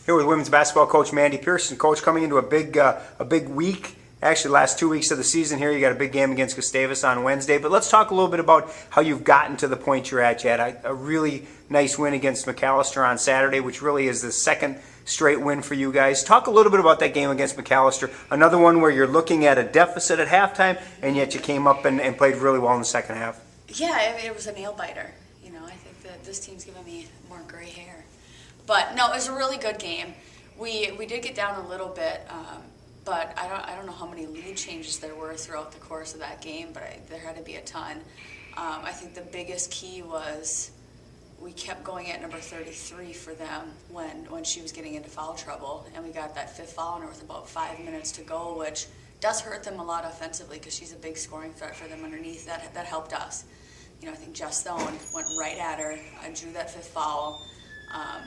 Here with women's basketball coach Mandy Pearson. Coach, coming into a big week, actually last 2 weeks of the season here. You got a big game against Gustavus on Wednesday. But let's talk a little bit about how you've gotten to the point you're at. You had a really nice win against McAllister on Saturday, which really is the second straight win for you guys. Talk a little bit about that game against McAllister. Another one where you're looking at a deficit at halftime, and yet you came up and played really well in the second half. Yeah, I mean, it was a nail biter. I think that this team's giving me more gray hair. But no, it was a really good game. We did get down a little bit, but I don't know how many lead changes there were throughout the course of that game, but there had to be a ton. I think the biggest key was we kept going at number 33 for them when she was getting into foul trouble, and we got that fifth foul on her with about 5 minutes to go, which does hurt them a lot offensively because she's a big scoring threat for them underneath. That helped us. I think Jess Stone went right at her. I drew that fifth foul.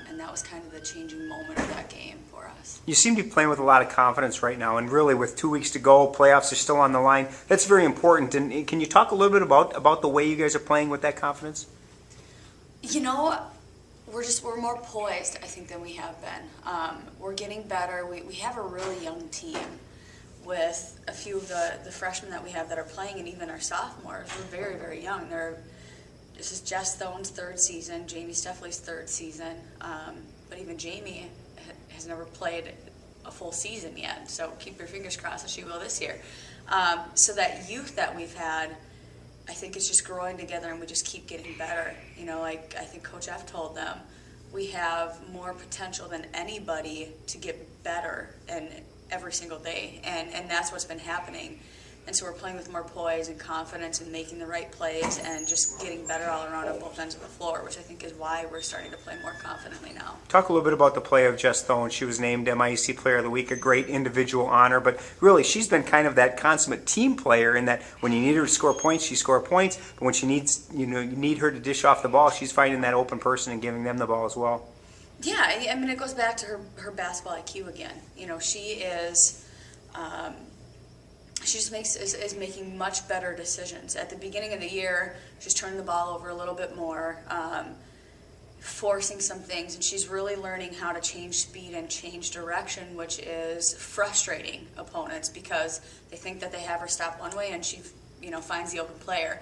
And that was kind of the changing moment of that game for us. You seem to be playing with a lot of confidence right now, and really with 2 weeks to go, playoffs are still on the line. That's very important. And can you talk a little bit about the way you guys are playing with that confidence? We're more poised, I think, than we have been. We're getting better. We have a really young team with a few of the freshmen that we have that are playing, and even our sophomores. We're very, very young. This is Jess Stone's third season, Jamie Steffley's third season, but even Jamie has never played a full season yet, so keep your fingers crossed that she will this year. So that youth that we've had, I think is just growing together, and we just keep getting better. Like I think Coach F told them, we have more potential than anybody to get better and every single day, and that's what's been happening. And so we're playing with more poise and confidence and making the right plays and just getting better all around on both ends of the floor, which I think is why we're starting to play more confidently now. Talk a little bit about the play of Jess Stone. She was named MIAC Player of the Week, a great individual honor, but really she's been kind of that consummate team player in that when you need her to score points, she scores points, but when she needs, you need her to dish off the ball, she's finding that open person and giving them the ball as well. Yeah, I mean, it goes back to her basketball IQ again. She is... She just is making much better decisions. At the beginning of the year, she's turning the ball over a little bit more, forcing some things, and she's really learning how to change speed and change direction, which is frustrating opponents because they think that they have her stopped one way, and she finds the open player.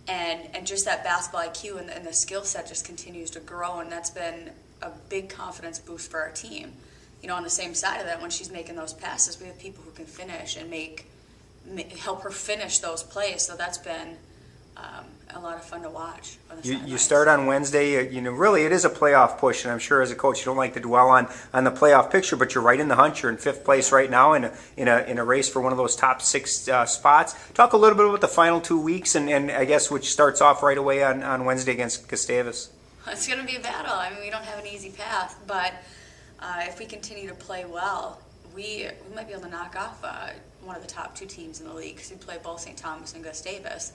And just that basketball IQ and the skill set just continues to grow, and that's been a big confidence boost for our team. On the same side of that, when she's making those passes, we have people who can finish and help her finish those plays, so that's been a lot of fun to watch. You start on Wednesday. Really, it is a playoff push, and I'm sure as a coach you don't like to dwell on the playoff picture, but you're right in the hunt. You're in fifth place right now in a race for one of those top six spots. Talk a little bit about the final 2 weeks, and I guess which starts off right away on Wednesday against Gustavus. It's going to be a battle. I mean, we don't have an easy path, but if we continue to play well, we might be able to knock off one of the top two teams in the league because we play both St. Thomas and Gustavus.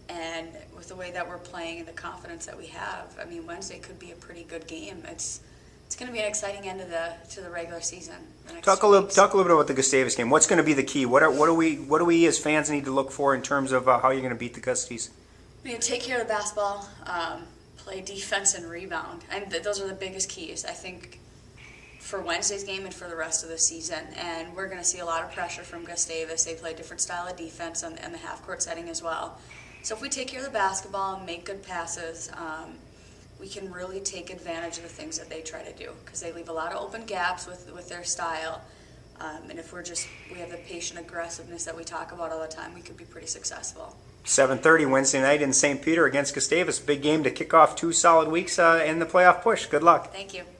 And with the way that we're playing and the confidence that we have, I mean, Wednesday could be a pretty good game. It's going to be an exciting end to the regular season. Talk a little bit about the Gustavus game. What's going to be the key? What do we as fans need to look for in terms of how you're going to beat the Gusties? Take care of the basketball, play defense and rebound, and those are the biggest keys, I think, for Wednesday's game and for the rest of the season. And we're going to see a lot of pressure from Gustavus. They play a different style of defense in the half-court setting as well. So if we take care of the basketball and make good passes, we can really take advantage of the things that they try to do because they leave a lot of open gaps with their style. And if we have the patient aggressiveness that we talk about all the time, we could be pretty successful. 7:30 Wednesday night in St. Peter against Gustavus. Big game to kick off 2 solid weeks in the playoff push. Good luck. Thank you.